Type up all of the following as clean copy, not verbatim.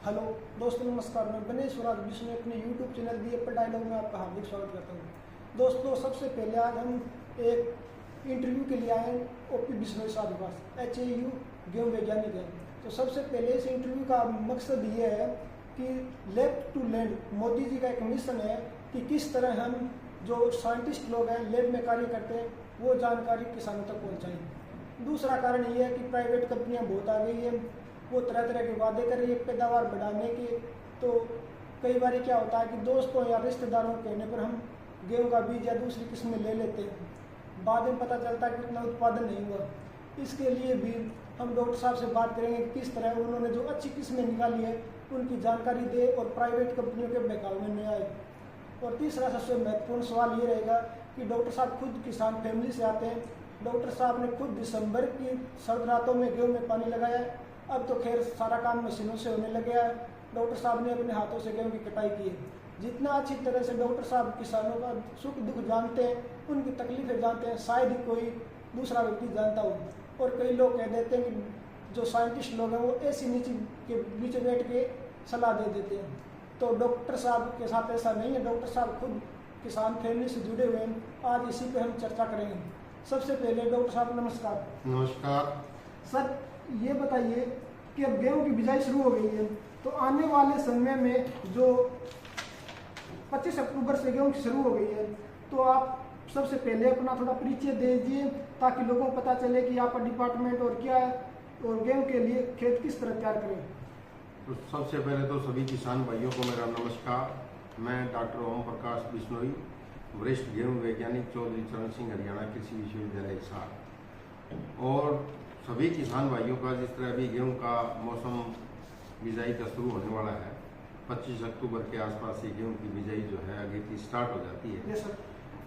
Hello दोस्तों, नमस्कार। मैं गणेश स्वराज विष्णु अपने यूट्यूब चैनल दी एप्पल डायलॉग में आपका हार्दिक स्वागत करता हूँ। दोस्तों, सबसे पहले आज हम एक इंटरव्यू के लिए आए ओपी बिश्नोई साहब के पास। HAU गेहूँ वैज्ञानिक है। तो सबसे पहले इस इंटरव्यू का मकसद ये है कि lab to land Modi ji का एक मिशन है कि किस तरह हम जो साइंटिस्ट लोग हैं लैब में कार्य करते हैं वो जानकारी किसानों तक पहुँचाएँ। दूसरा कारण ये है कि प्राइवेट कंपनियाँ बहुत आ गई है, वो तरह तरह के वादे कर रही है पैदावार बढ़ाने के। तो कई बार क्या होता है कि दोस्तों या रिश्तेदारों के कहने पर हम गेहूं का बीज या दूसरी किस्में ले लेते हैं, बाद में पता चलता है कि उतना उत्पादन नहीं हुआ। इसके लिए भी हम डॉक्टर साहब से बात करेंगे कि किस तरह उन्होंने जो अच्छी किस्में निकाली है उनकी जानकारी दे और प्राइवेट कंपनियों के बहकावे में न आए। और तीसरा सबसे महत्वपूर्ण सवाल ये रहेगा कि डॉक्टर साहब खुद किसान फैमिली से आते हैं। डॉक्टर साहब ने खुद दिसंबर की सर्द रातों में गेहूँ में पानी लगाया है। अब तो खैर सारा काम मशीनों से होने लग गया है। डॉक्टर साहब ने अपने हाथों से गेहूं की कटाई की है। जितना अच्छी तरह से डॉक्टर साहब किसानों का सुख दुख जानते हैं, उनकी तकलीफें जानते हैं, शायद ही कोई दूसरा व्यक्ति जानता हो। और कई लोग कह देते हैं कि जो साइंटिस्ट लोग हैं वो ऐसी नीचे के बीच बैठ के सलाह दे देते हैं। तो डॉक्टर साहब के साथ ऐसा नहीं है। डॉक्टर साहब खुद किसान फैमिली से जुड़े हुए हैं। आज इसी पे हम चर्चा करेंगे। सबसे पहले डॉक्टर साहब नमस्कार। नमस्कार सर, ये बताइए कि अब गेहूं की बिजाई शुरू हो गई है, तो आने वाले समय में जो 25 अक्टूबर से गेहूं की शुरू हो गई है, तो आप सबसे पहले अपना थोड़ा परिचय दे दीजिए ताकि लोगों को पता चले कि आपका डिपार्टमेंट और क्या है और गेहूं के लिए खेत किस तरह तैयार करें। तो सबसे पहले तो सभी किसान भाइयों को मेरा नमस्कार। मैं डॉक्टर ओम प्रकाश बिश्नोई, वरिष्ठ गेहूं वैज्ञानिक, चौधरी चरण सिंह हरियाणा कृषि विश्वविद्यालय हिसार। और सभी किसान भाइयों का जिस तरह अभी गेहूं का मौसम बिजाई का शुरू होने वाला है, 25 अक्टूबर के आसपास से गेहूं की बिजाई जो है अगेती स्टार्ट हो जाती है।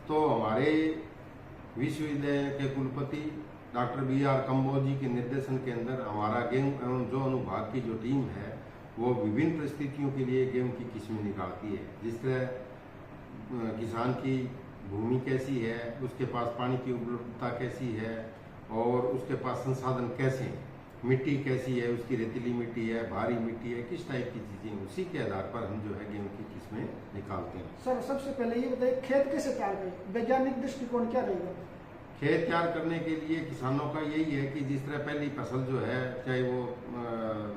तो हमारे विश्वविद्यालय के कुलपति डॉक्टर BR कंबोज जी के निर्देशन के अंदर हमारा गेहूं एवं जो अनुभाग की जो टीम है वो विभिन्न परिस्थितियों के लिए गेहूं की किस्में निकालती है। जिस तरह किसान की भूमि कैसी है, उसके पास पानी की उपलब्धता कैसी है और उसके पास संसाधन कैसे हैं, मिट्टी कैसी है, उसकी रेतीली मिट्टी है, भारी मिट्टी है, किस टाइप की चीज़ें, उसी के आधार पर हम जो है गेहूं की किस्में निकालते हैं। सर, सबसे पहले ये बताइए खेत कैसे तैयार करें, वैज्ञानिक दृष्टिकोण क्या रहेगा। खेत तैयार करने के लिए किसानों का यही है कि जिस तरह पहली फसल जो है, चाहे वो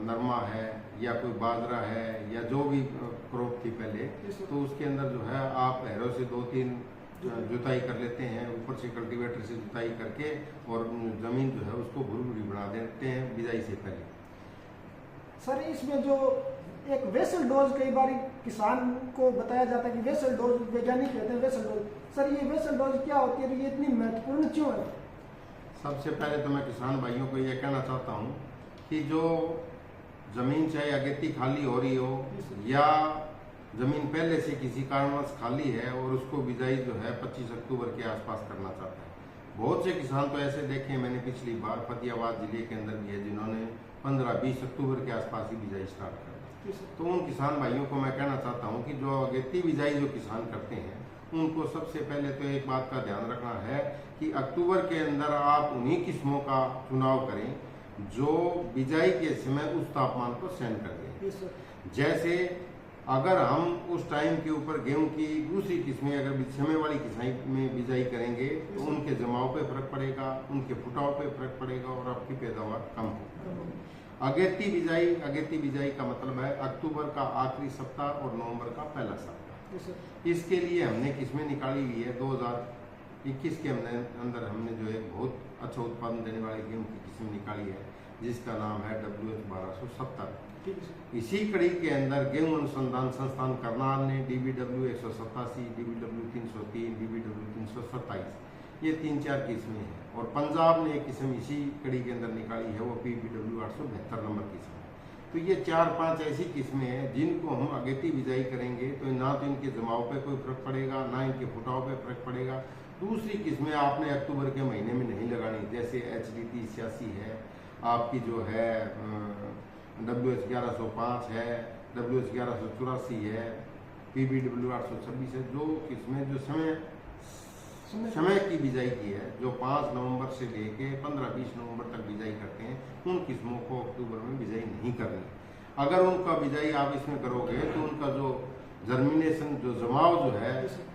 नरमा है या कोई बाजरा है या जो भी क्रॉप थी पहले, तो उसके अंदर जो है आप हैरों से 2-3 जुताई कर लेते हैं, ऊपर से कल्टीवेटर से जुताई करके और जमीन जो है उसको भुरभुरी बना देते हैं बिजाई से पहले। सर, इसमें जो एक वेसल डोज कई बार किसान को बताया जाता है कि वेसल डोज, वैज्ञानिक कहते हैं वेसल डोज। सर, ये वेसल डोज क्या होती है, ये इतनी महत्वपूर्ण क्यों है। सबसे पहले तो मैं किसान भाइयों को ये कहना चाहता हूँ कि जो जमीन चाहे अगेती खाली हो रही हो या जमीन पहले से किसी कारणवश खाली है और उसको बिजाई जो है 25 अक्टूबर के आसपास करना चाहता है। बहुत से किसान तो ऐसे देखे मैंने पिछली बार फतेहाबाद जिले के अंदर भी है जिन्होंने 15-20 अक्टूबर के आसपास ही बिजाई स्टार्ट कर दी। तो उन किसान भाइयों को मैं कहना चाहता हूँ कि जो अगेती बिजाई जो किसान करते हैं उनको सबसे पहले तो एक बात का ध्यान रखना है कि अक्टूबर के अंदर आप उन्हीं किस्मों का चुनाव करें जो बिजाई के समय उस तापमान को सहन कर दें। जैसे अगर हम उस टाइम के ऊपर गेहूं की दूसरी किस्में अगर समय वाली किसाई में बिजाई करेंगे तो उनके जमाव पे फर्क पड़ेगा, उनके फुटाव पे फर्क पड़ेगा और आपकी पैदावार कम होगी। अगेती बिजाई का मतलब है अक्टूबर का आखिरी सप्ताह और नवंबर का पहला सप्ताह। इसके लिए हमने किस्में निकाली हुई है। 2021 के अंदर हमने जो है बहुत अच्छा उत्पादन देने वाली गेहूं की किस्म निकाली है जिसका नाम है WH 1270। इसी कड़ी के अंदर गेहूं अनुसंधान संस्थान करनाल ने DBW 187, DBW 303, DBW 327 ये 3-4 किस्में हैं। और पंजाब ने एक किस्म इसी कड़ी के अंदर निकाली है, वो PBW 872 नंबर किस्म है। तो ये 4-5 ऐसी किस्में हैं जिनको हम अगेती बिजाई करेंगे तो ना तो इनके जमाव पे कोई फर्क पड़ेगा, ना इनके फुटाव पे फर्क पड़ेगा। दूसरी किस्में आपने अक्टूबर के महीने में नहीं लगानी, जैसे HDT 86 है, आपकी जो है WH 1105 है, WH 1184 है, PBW 826 है। जो किस्में जो समय की बिजाई की है, जो 5 नवंबर से लेके 15-20 नवंबर तक बिजाई करते हैं, उन किस्मों को अक्टूबर में बिजाई नहीं करनी। अगर उनका बिजाई आप इसमें करोगे तो उनका जो जर्मिनेशन जो जमाव जो है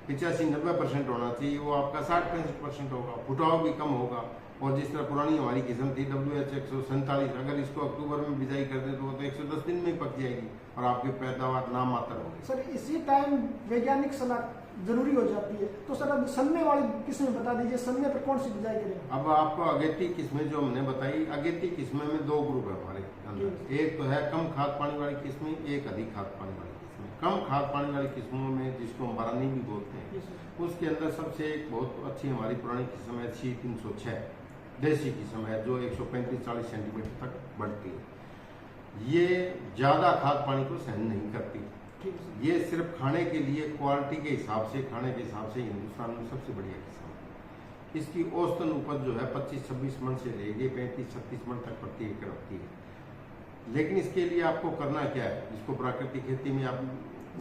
85-90% होना चाहिए, वो आपका 60-65% होगा, फुटाव भी कम होगा। और जिस तरह पुरानी हमारी किस्म थी WH 147, अगर इसको अक्टूबर में बिजाई कर दे तो वो तो 110 दिन में ही पक जाएगी और आपकी पैदावार नाम मात्र होगी। सर इसी टाइम वैज्ञानिक सलाह जरूरी हो जाती है, तो सर अब सन्ने वाली किस्में बता दीजिए, सन्ने पर कौन सी बिजाई करें? अब आपको अगेती किस्में जो हमने बताई, अगेती किस्में में 2 ग्रुप है हमारे अंदर। एक तो है कम खाद पानी वाली किस्में, एक अधिक खाद पानी वाली किस्में। कम खाद पानी वाली किस्मों में, जिसको हम बारानी भी बोलते हैं, उसके अंदर सबसे एक बहुत अच्छी हमारी पुरानी किस्म है C306, देसी किस्म है, जो 135-40 सेंटीमीटर तक बढ़ती है। ये ज़्यादा खाद पानी को सहन नहीं करती। ये सिर्फ खाने के लिए क्वालिटी के हिसाब से, खाने के हिसाब से हिंदुस्तान में सबसे बढ़िया किस्म है। इसकी औसतन उपज जो है 25-26 मन से लेके 35-36 मन तक प्रति एकड़ होती है। लेकिन इसके लिए आपको करना क्या है? इसको प्राकृतिक खेती में आप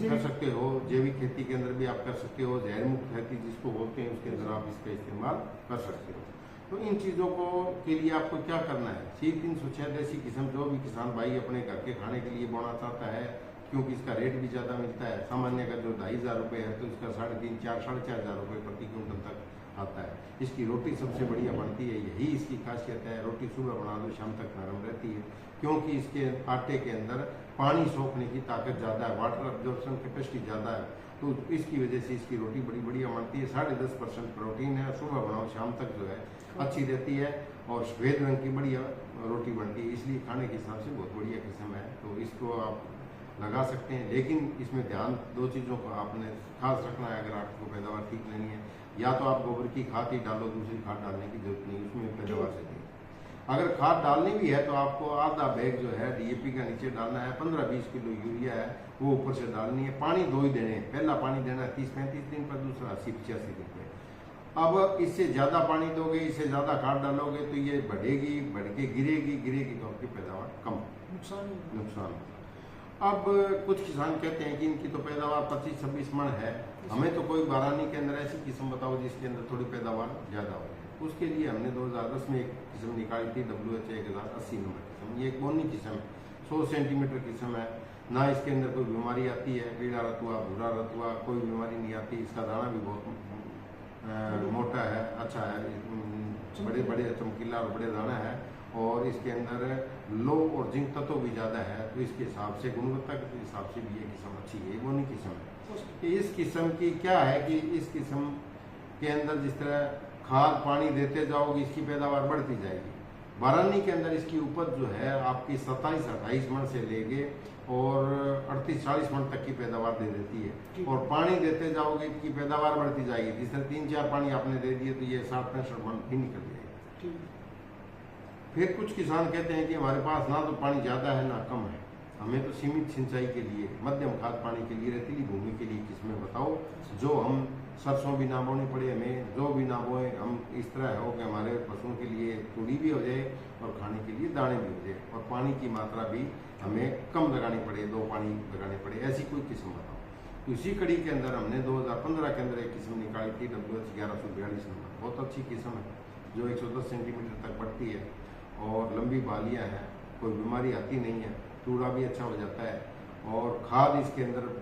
कर सकते हो, जैविक खेती के अंदर भी आप कर सकते हो, जहर मुक्त खेती जिसको बोलते हैं उसके अंदर आप इसका इस्तेमाल कर सकते हो। तो इन चीज़ों को के लिए आपको क्या करना है? C306 देसी किस्म जो भी किसान भाई अपने घर के खाने के लिए बोना चाहता है, क्योंकि इसका रेट भी ज़्यादा मिलता है, सामान्य का जो 2,500 रुपये है तो इसका 3,500-4,500 रुपये प्रति क्विंटल तक आता है। इसकी रोटी सबसे बढ़िया बनती है, यही इसकी खासियत है। रोटी सुबह बना दो शाम तक नरम रहती है, क्योंकि इसके आटे के अंदर पानी सोखने की ताकत ज़्यादा है, वाटर अब्जॉर्प्शन कैपेसिटी ज़्यादा है, तो इसकी वजह से इसकी रोटी बड़ी बढ़िया बनती है। 10.5% प्रोटीन है, सुबह बनाओ शाम तक जो है अच्छी रहती है और सफ़ेद रंग की बढ़िया रोटी बनती है, इसलिए खाने के हिसाब से बहुत बढ़िया किस्म है। तो इसको आप लगा सकते हैं, लेकिन इसमें ध्यान 2 चीज़ों को आपने खास रखना है। अगर आपको पैदावार ठीक लेनी है, या तो आप गोबर की खाद ही डालो, दूसरी खाद डालने की जरूरत नहीं, उसमें पैदावार से नहीं। अगर खाद डालनी भी है तो आपको आधा बैग जो है DAP का नीचे डालना है, 15-20 किलो यूरिया है वो ऊपर से डालनी है। पानी 2 ही देने हैं, पहला पानी देना है 30-35 दिन पर, दूसरा 80-85 दिन पर। अब इससे ज़्यादा पानी दोगे, इससे ज़्यादा खाद डालोगे तो ये बढ़ेगी, बढ़ के गिरेगी तो आपकी पैदावार कम, नुकसान। अब कुछ किसान कहते हैं कि इनकी तो पैदावार 25-26 मन है, हमें तो कोई बारानी के अंदर ऐसी किस्म बताओ जिसके अंदर थोड़ी पैदावार ज़्यादा हो। उसके लिए हमने 2010 में एक किस्म निकाली थी, WH 1080 नंबर किस्म। ये एक बोनी किस्म है, 100 सेंटीमीटर किस्म है, ना इसके अंदर कोई बीमारी आती है, पीला रतुआ, भूरा रतुआ, कोई बीमारी नहीं आती। इसका दाना भी बहुत मोटा है, अच्छा है, बड़े बड़े चमकीला और बड़े दाना है, और इसके अंदर लो और जिंक तत्व भी ज़्यादा है। तो इसके हिसाब से, गुणवत्ता के हिसाब से भी ये किस्म अच्छी है, ये बोनी किस्म है। इस किस्म की क्या है कि इस किस्म के अंदर जिस तरह खाद पानी देते जाओगे इसकी पैदावार बढ़ती जाएगी। बारानी के अंदर इसकी उपज जो है आपकी 27-28 मन से लेके और 38-40 मन तक की पैदावार दे देती है, और पानी देते जाओगे इसकी पैदावार बढ़ती जाएगी। जिस तरह 3-4 पानी आपने दे दिए तो ये 60-65 मन भी निकल जाएगी। फिर कुछ किसान कहते हैं कि हमारे पास ना तो पानी ज़्यादा है ना कम है, हमें तो सीमित सिंचाई के लिए, मध्यम खाद पानी के लिए, रेतीली भूमि के लिए किस्में बताओ जो हम सरसों भी ना बोनी पड़े हमें, जो भी ना बोए, हम इस तरह हो कि हमारे पशुओं के लिए तूड़ी भी हो जाए और खाने के लिए दाने भी हो जाए, और पानी की मात्रा भी हमें कम लगानी पड़े, 2 पानी लगाने पड़े, ऐसी कोई किस्म बताओ। उसी कड़ी के अंदर हमने 2015 के अंदर एक किस्म निकाली थी, WH 1142 नंबर। बहुत अच्छी किस्म है, जो 110 सेंटीमीटर तक बढ़ती है और लंबी बालियाँ हैं, कोई बीमारी आती नहीं है, टूड़ा भी अच्छा हो जाता है, और खाद इसके अंदर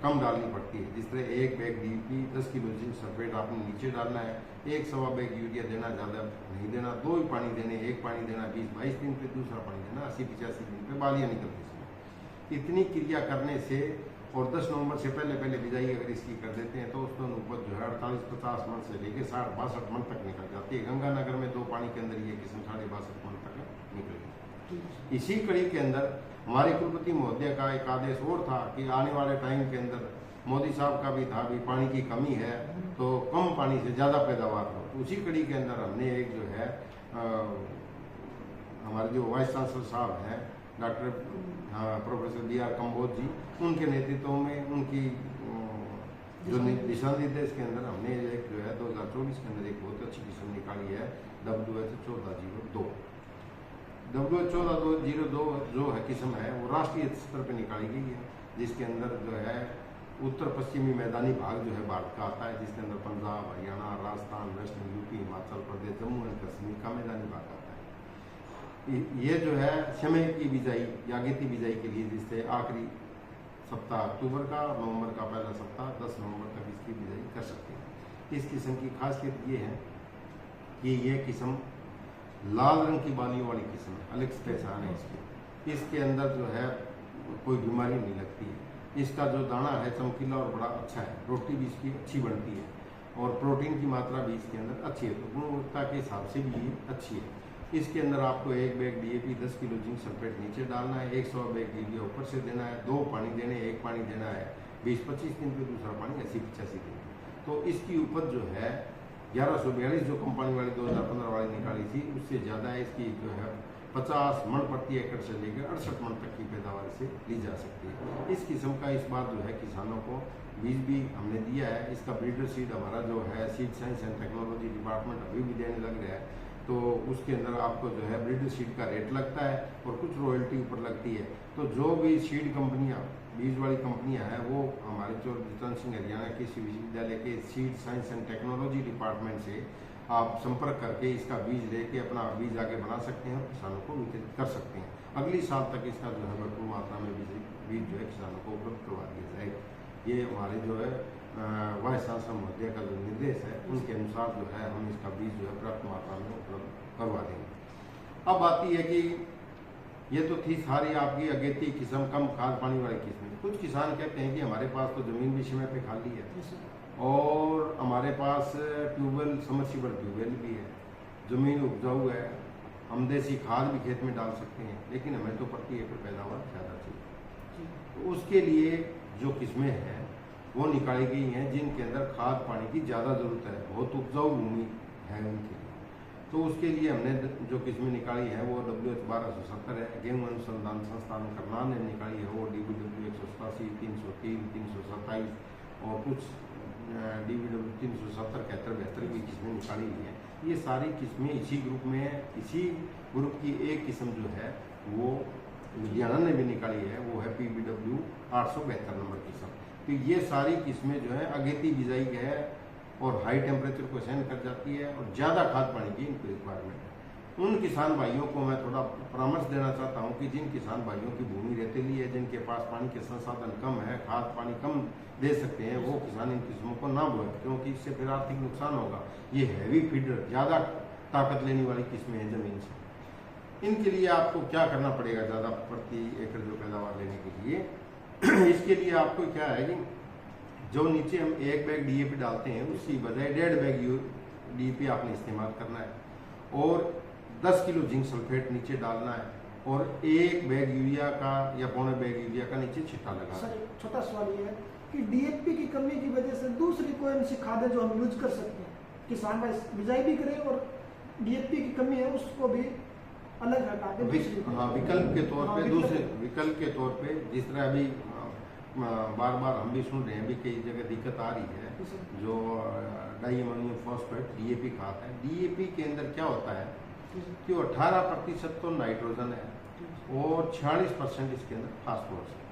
कम डालनी पड़ती है। जिस तरह 1 bag DAP 10 kilo zinc sulphate आपने नीचे डालना है, 1-1.25 बैग यूरिया देना, ज़्यादा नहीं देना, 2 ही पानी देने, एक पानी देना 20-22 दिन पे, दूसरा पानी देना 80-85 दिन पे, बालियाँ निकलती इसमें। इतनी क्रिया करने से और 10 नवंबर से पहले बिजाई अगर इसकी कर देते हैं तो उसका उपज जो है 48-50 मन से लेके 60-62 मन तक निकल जाती है। गंगानगर में 2 पानी के अंदर ये किस्म 62.5 मन तक निकल। इसी कड़ी के अंदर हमारे कुलपति महोदय का एक आदेश और था कि आने वाले टाइम के अंदर, मोदी साहब का भी था, भी पानी की कमी है तो कम पानी से ज़्यादा पैदावार हो। तो उसी कड़ी के अंदर हमने एक जो है हमारे जो वाइस चांसलर साहब हैं डॉक्टर प्रोफेसर BR कम्बोज जी, उनके नेतृत्व में, उनकी जो दिशा निर्देश के अंदर हमने एक जो है 2024 के अंदर एक बहुत अच्छी किस्म निकाली है, WH 1402। WH 1402 जो है किस्म है वो राष्ट्रीय स्तर पर निकाली गई है, जिसके अंदर जो है उत्तर पश्चिमी मैदानी भाग जो है भारत का आता है, जिसके अंदर Punjab, Haryana, Rajasthan, western UP, Himachal Pradesh, Jammu and Kashmir का मैदानी भाग आता है। ये जो है समय की बिजाई या अगेती बिजाई के लिए जिससे आखिरी सप्ताह अक्टूबर का, नवंबर का पहला सप्ताह 10 नवंबर तक इसकी बिजाई कर सकते हैं। इस किस्म की खासियत ये है कि ये किस्म लाल रंग की बालियों वाली किस्म है, अलग पहचान है इसकी। इसके अंदर जो है कोई बीमारी नहीं लगती है। इसका जो दाना है चमकीला और बड़ा अच्छा है, रोटी भी इसकी अच्छी बनती है और प्रोटीन की मात्रा भी इसके अंदर अच्छी है, तो गुणवत्ता के हिसाब से भी ये अच्छी है। इसके अंदर आपको 1 bag DAP 10 kilo zinc sulphate नीचे डालना है, 100 बैग यूरिया ऊपर से देना है, 2 पानी देने, 1 पानी देना है 20-25 दिन पे, दूसरा पानी 80-85 दिन। तो इसकी उपज जो है 1142 जो कंपनी वाली 2015 वाली निकाली थी उससे ज़्यादा है। इसकी जो है 50 मन प्रति एकड़ से लेकर 68 मन तक की पैदावार से ली जा सकती है। इस किस्म का इस बार जो है किसानों को बीज भी हमने दिया है। इसका ब्रीडर सीड हमारा जो है seed science and technology department अभी भी देने लग रहा है, तो उसके अंदर आपको जो है ब्रीडर सीड का रेट लगता है और कुछ रॉयल्टी ऊपर लगती है। तो जो भी सीड कंपनियां, बीज वाली कंपनियां हैं, वो हमारे जो जितेंद्र सिंह हरियाणा कृषि विश्वविद्यालय के seed science and technology department से आप संपर्क करके इसका बीज लेके अपना बीज आगे बना सकते हैं और किसानों को वितरित कर सकते हैं। अगली साल तक इसका जो है भरपूर मात्रा में बीज जो है किसानों को उपलब्ध करवा दिया जाएगा। ये हमारे जो है वाइस चांसलर महोदय का जो निर्देश है उनके अनुसार जो है हम इसका बीज जो है पर्याप्त मात्रा में उपलब्ध करवा देंगे। अब आती है कि ये तो थी सारी आपकी अगेती किस्म, कम खाद पानी वाली किस्म। कुछ किसान कहते हैं कि हमारे पास तो जमीन भी समय पे खाली है और हमारे पास ट्यूबवेल, समरसीबल ट्यूबवेल भी है, जमीन उपजाऊ है, हम देसी खाद भी खेत में डाल सकते हैं, लेकिन हमें तो प्रति एकड़ पैदावार ज़्यादा चाहिए। तो उसके लिए जो किस्में हैं वो निकाली गई हैं जिनके अंदर खाद पानी की ज़्यादा ज़रूरत है, बहुत उपजाऊ भूमि है उनके लिए। तो उसके लिए हमने जो किस्में निकाली है वो WH 1270 है, गेहूं अनुसंधान संस्थान करनाल ने निकाली है, वो DBW 187, 303, 327 और कुछ DBW 370, 71, 72 की किस्में निकाली हुई हैं। ये सारी किस्में इसी ग्रुप में है। इसी ग्रुप की एक किस्म जो है वो लुधियाना ने भी निकाली है, वो है PBW 872 नंबर किस्म। तो ये सारी किस्में जो है अगेती बिजाई है और हाई टेम्परेचर को सहन कर जाती है और ज़्यादा खाद पानी की इनकी रिक्वायरमेंट है। उन किसान भाइयों को मैं थोड़ा परामर्श देना चाहता हूँ कि जिन किसान भाइयों की भूमि रेतीली है, जिनके पास पानी के संसाधन कम है, खाद पानी कम दे सकते हैं, वो किसान इन किस्मों को ना बोए, क्योंकि इससे फिर आर्थिक नुकसान होगा। ये हैवी फीडर, ज़्यादा ताकत लेने वाली किस्में हैं ज़मीन से। इनके लिए आपको क्या करना पड़ेगा ज़्यादा प्रति एकड़ जो पैदावार लेने के लिए? इसके लिए आपको क्या है कि जो नीचे हम 1 बैग DAP डालते हैं उसकी बजाय 1.5 बैग DAP आपने इस्तेमाल करना है और 10 किलो जिंक सल्फेट नीचे डालना है और 1 बैग यूरिया का या पौने बैग यूरिया का नीचे छिट्टा लगाना है। सर छोटा सवाल ये है कि DAP की कमी की वजह से दूसरी कोई सी खाद है जो हम यूज कर सकते हैं, किसान भाई बिजाई भी करें और DAP की कमी है उसको भी अलग हटा के विकल्प के तौर पे दूसरे विकल्प के तौर पे जिस तरह अभी बार बार हम भी सुन रहे हैं, अभी कई जगह दिक्कत आ रही है, जो डाई अमोनियम फॉस्फेट DAP खाद है। DAP के अंदर क्या होता है कि 18% तो नाइट्रोजन है और 46% इसके अंदर फास्फोरस है।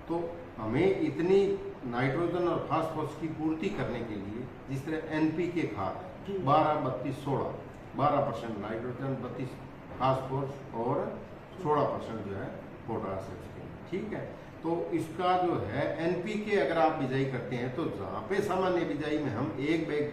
तो हमें इतनी नाइट्रोजन और फास्फोरस की पूर्ति करने के लिए जिस तरह NPK खाद है 12-32-16, 12% नाइट्रोजन, 32 फास्फोरस और 16% जो है पोटास है, ठीक है। तो इसका जो है NPK अगर आप बिजाई करते हैं तो जहाँ पे सामान्य बिजाई में हम 1 बैग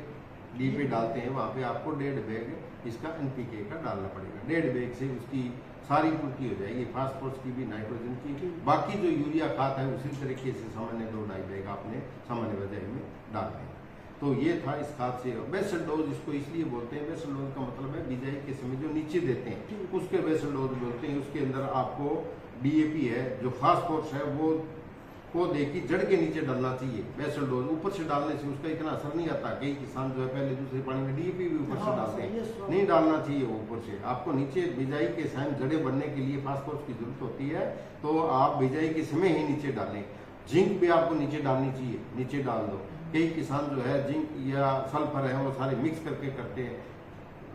DAP डालते हैं वहाँ पे आपको 1.5 बैग इसका NPK का डालना पड़ेगा। 1.5 बैग से उसकी सारी पूर्ति हो जाएगी, फास्फोरस की भी, नाइट्रोजन की। बाकी जो यूरिया खाद है उसी तरीके से सामान्य 2-2.5 बैग आपने सामान्य बिजाई में डालना है। तो ये था इस खाद से। बेसल डोज इसको इसलिए बोलते हैं, बेसल डोज का मतलब है बिजाई के समय जो नीचे देते हैं उसके बेसल डोज बोलते हैं। उसके अंदर आपको DAP है जो फास्फोरस है वो को देखी जड़ के नीचे डालना चाहिए। बेसल डोज ऊपर से डालने से उसका इतना असर नहीं आता। कई किसान जो है पहले दूसरे पानी में DAP भी ऊपर से डालते हैं, नहीं डालना चाहिए वो ऊपर से। आपको नीचे बिजाई के समय जड़ें बढ़ने के लिए फास्फोरस की जरूरत होती है, तो आप बिजाई के समय ही नीचे डालें। जिंक भी आपको नीचे डालनी चाहिए, नीचे डाल दो। कई किसान जो है जिंक या सल्फर है वो सारे मिक्स करके करते हैं।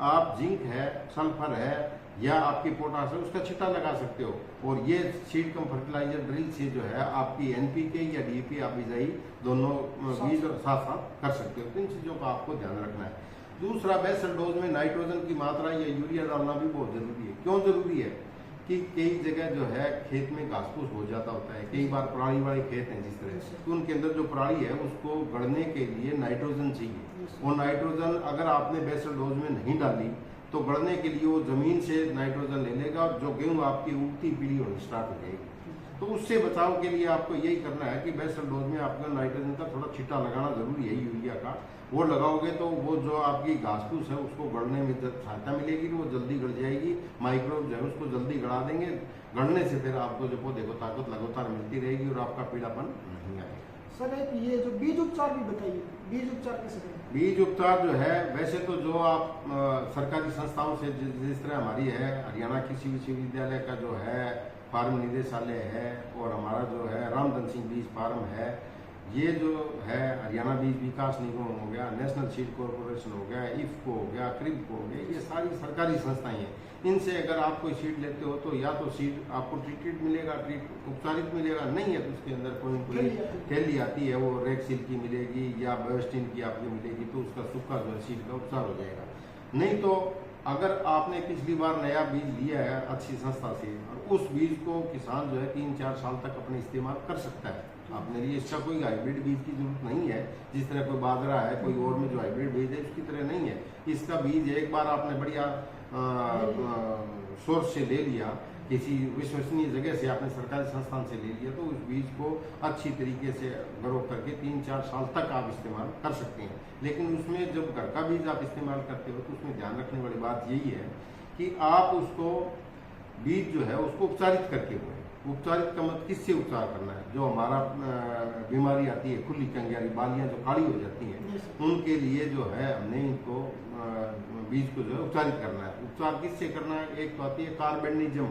आप जिंक है, सल्फर है या आपकी पोटास है उसका छिट्टा लगा सकते हो। और ये सीड कम फर्टिलाइजर ड्रिल से जो है आपकी NPK या DAP आप बिजाई दोनों बीज साथ साथ कर सकते हो। तो इन चीज़ों का आपको ध्यान रखना है। दूसरा बेसल डोज में नाइट्रोजन की मात्रा या यूरिया डालना भी बहुत जरूरी है। क्यों जरूरी है कि कई जगह जो है खेत में घास फूस हो जाता होता है, कई बार पराली वाले खेत हैं जिस तरह से, तो उनके अंदर जो पराली है उसको गढ़ने के लिए नाइट्रोजन चाहिए। और नाइट्रोजन अगर आपने बेसल डोज में नहीं डाली तो गढ़ने के लिए वो जमीन से नाइट्रोजन ले लेगा, जो गेहूं आपकी उगती पीली होनी स्टार्ट हो जाएगी। तो उससे बचाव के लिए आपको यही करना है कि बेसल डोज में आपको नाइट्रोजन का थोड़ा छिट्टा लगाना जरूरी है, यूरिया का। वो लगाओगे तो वो जो आपकी घास फूस है उसको गढ़ने में सहायता मिलेगी, वो जल्दी गढ़ जाएगी, माइक्रोब जो है उसको जल्दी गढ़ा देंगे। गढ़ने से फिर आपको जो पौधे को ताकत लगातार मिलती रहेगी और आपका पीलापन नहीं आएगा। सर एक ये जो बीज उपचार भी बताइए, बीज उपचार कैसे करें? बीज उपचार जो है वैसे तो जो आप सरकारी संस्थाओं से जिस तरह हमारी है, हरियाणा कृषि विश्वविद्यालय का जो है फार्म निदेशालय है और हमारा जो है रामधन सिंह बीज फार्म है, ये जो है हरियाणा बीज विकास निगम हो गया, नेशनल सीड कॉर्पोरेशन हो गया, इफ्को हो गया, क्रिप्को हो गया, ये सारी सरकारी संस्थाएं हैं। इनसे अगर आप कोई सीड लेते हो तो या तो सीड आपको ट्रीटेड मिलेगा, उपचारित मिलेगा, नहीं है तो उसके अंदर कोई थैली आती है, वो रेक्सिल की मिलेगी या बायोस्टिन की आपको मिलेगी, तो उसका सूखा जो है सीड का उपचार हो जाएगा। नहीं तो अगर आपने पिछली बार नया बीज लिया है अच्छी संस्था से, और उस बीज को किसान जो है 3-4 साल तक अपने इस्तेमाल कर सकता है। आपने लिए इसका कोई हाइब्रिड बीज की जरूरत नहीं है, जिस तरह कोई बाजरा है कोई और में जो हाइब्रिड बीज है उसकी तरह नहीं है। इसका बीज एक बार आपने बढ़िया सोर्स से ले लिया, किसी विश्वसनीय जगह से आपने सरकारी संस्थान से ले लिया, तो उस बीज को अच्छी तरीके से ग्रो करके 3-4 साल तक आप इस्तेमाल कर सकते हैं। लेकिन उसमें जब घर का बीज आप इस्तेमाल करते हो तो उसमें ध्यान रखने वाली बात यही है कि आप उसको बीज जो है उसको उपचारित करके बोए। उपचारित का मतलब किससे उपचार करना है? जो हमारा बीमारी आती है खुली कंगियारी, बालियां जो काली हो जाती हैं, उनके लिए जो है हमने इनको बीज को जो है उपचारित करना है। उपचार किससे करना है? एक तो आती है कार्बेंडिजम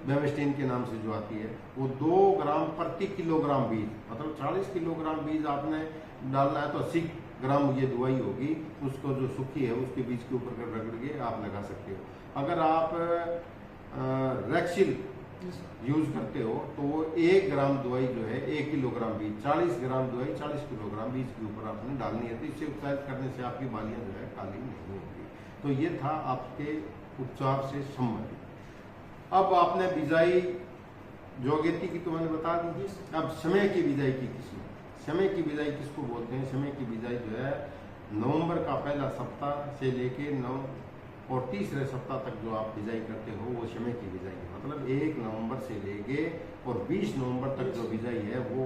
बेवेस्टिन के नाम से जो आती है, वो 2 ग्राम प्रति किलोग्राम बीज, मतलब 40 किलोग्राम बीज आपने डालना है तो 80 ग्राम ये दवाई होगी, उसको जो सूखी है उसके बीज के ऊपर रगड़ के आप लगा सकते हो। अगर आप रेक्सिल यूज करते हो तो वो 1 ग्राम दवाई जो है 1 किलोग्राम बीज, 40 ग्राम दवाई 40 किलोग्राम बीज के ऊपर आपने डालनी है। तो इससे उपचारित करने से आपकी बालियां जो है काली नहीं होगी। तो ये था आपके उपचार से संबंधित। अब आपने बिजाई जो अगेती की तो मैंने बता दी। अब समय की बिजाई की किस्म, समय की बिजाई किसको बोलते हैं? समय की बिजाई जो है नवंबर का पहला सप्ताह से लेके 9 और तीसरे सप्ताह तक जो आप बिजाई करते हो वो समय की बिजाई है। मतलब 1 नवंबर से लेके और 20 नवंबर तक जो बिजाई है वो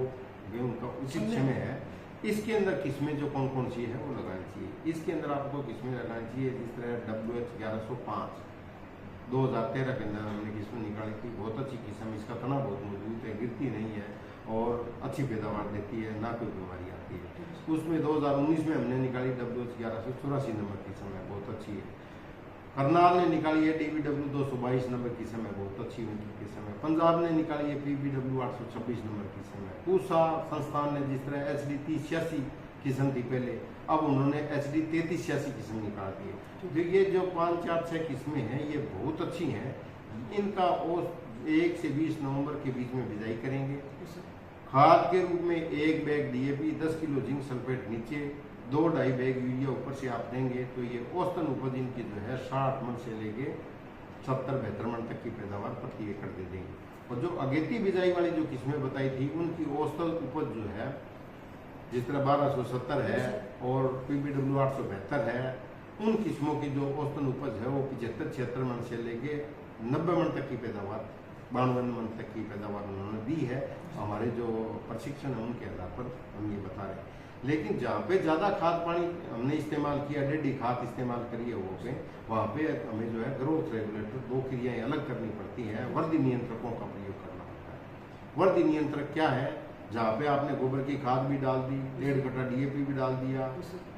गेहूं का उचित समय है। इसके अंदर किस्में जो कौन कौन सी है वो लगानी चाहिए। इसके अंदर आपको किस्में लगानी चाहिए जिस तरह WH1105 2013 के अंदर हमने किस्में निकाली थी, बहुत अच्छी किस्म, इसका तना बहुत मजबूत है, गिरती नहीं है और अच्छी पैदावार देती है, ना कोई बीमारी आती है। उसमें 2019 में हमने निकाली WH1184 नंबर किस्म है, बहुत अच्छी है। करनाल ने निकाली है DBW 222 नंबर की समय, बहुत अच्छी उनकी किस्म है। पंजाब ने निकाली है PBW 826 नंबर की समय। पूसा संस्थान ने जिस तरह HD 3086 किस्म थी पहले, अब उन्होंने HD 3386 किस्म निकाल दी है। तो ये जो 5, 4, 6 किस्में हैं ये बहुत अच्छी हैं। इनका 1 से 20 नवंबर के बीच में बिजाई करेंगे। खाद के रूप में 1 bag DAP, 10 kilo zinc sulphate नीचे, 2-2.5 बैग यूरिया ऊपर से आप देंगे तो ये औसतन उपज इनकी जो है 60 मन से लेके 70-72 मन तक की पैदावार प्रति एकड़ दे देंगे। और जो अगेती बिजाई वाली जो किस्में बताई थी उनकी औसतन उपज जो है जिस तरह 1270 है और PBW 872 है, उन किस्मों की जो औसतन उपज है वो 75-76 मन से लेके 90 मन तक की पैदावार, 52 मन तक की पैदावार उन्होंने दी है। हमारे जो प्रशिक्षण है उनके आधार पर हम ये बता रहे हैं। लेकिन जहाँ पे ज़्यादा खाद पानी हमने इस्तेमाल किया, डेडी खाद इस्तेमाल करी है वहाँ पे हमें जो है ग्रोथ रेगुलेटर 2 क्रियाएं अलग करनी पड़ती हैं, वर्दी नियंत्रकों का प्रयोग करना पड़ता है। वर्दी नियंत्रक क्या है? जहाँ पे आपने गोबर की खाद भी डाल दी, 1.5 कट्टा DAP भी डाल दिया,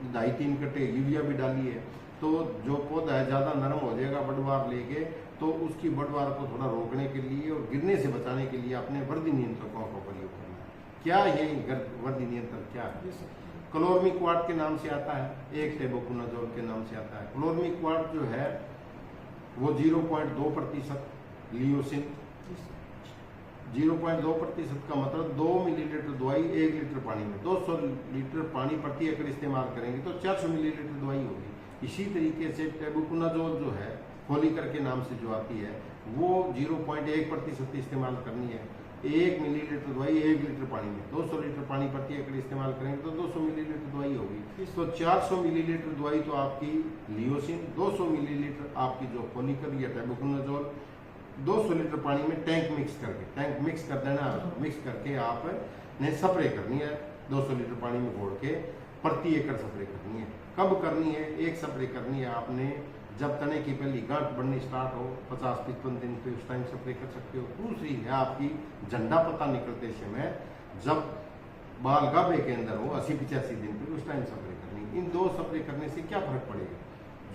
2.5-3 कट्टे यूरिया भी डाली है, तो जो पौधा है ज़्यादा नरम हो जाएगा बढ़वार लेके, तो उसकी बढ़वार को थोड़ा रोकने के लिए और गिरने से बचाने के लिए अपने वर्दी नियंत्रकों का प्रयोग करना है। क्या ये वर्दी नियंत्रक क्या है? क्लोरमिक्वाट के नाम से आता है, 1 टेबुकोनाजोल के नाम से आता है। क्लोरमिक्वाट जो है वो 0.2% लियोसिन, 0.2% का मतलब 2 मिलीलीटर दवाई 1 लीटर पानी में, 200 लीटर पानी प्रति एकड़ इस्तेमाल करेंगे तो 400 मिलीलीटर दवाई होगी। इसी तरीके से टेबुकोनाजोल जो है फोलिकर के नाम से जो आती है वो 0.1% इस्तेमाल करनी है। 1 मिलीलीटर दवाई 1 लीटर पानी में, 200 लीटर पानी प्रति एकड़ इस्तेमाल करेंगे तो 200 मिलीलीटर दवाई होगी। तो 400 मिलीलीटर दवाई तो आपकी लियोसिन, 200 मिलीलीटर आपकी जो फोलिकर या टेबुकोनाजोल, 200 लीटर पानी में टैंक मिक्स कर देना। मिक्स करके आपने स्प्रे करनी है 200 लीटर पानी में घोल के प्रति एकड़ स्प्रे करनी है। कब करनी है? एक स्प्रे करनी है आपने जब तने की पहली गांठ बढ़नी स्टार्ट हो 50-55 दिन पे, उस टाइम स्प्रे कर सकते हो। दूसरी है आपकी झंडा पत्ता निकलते समय, जब बाल गाभे के अंदर हो 80-85 दिन पे, उस टाइम स्प्रे करनी। इन 2 स्प्रे करने से क्या फर्क पड़ेगा?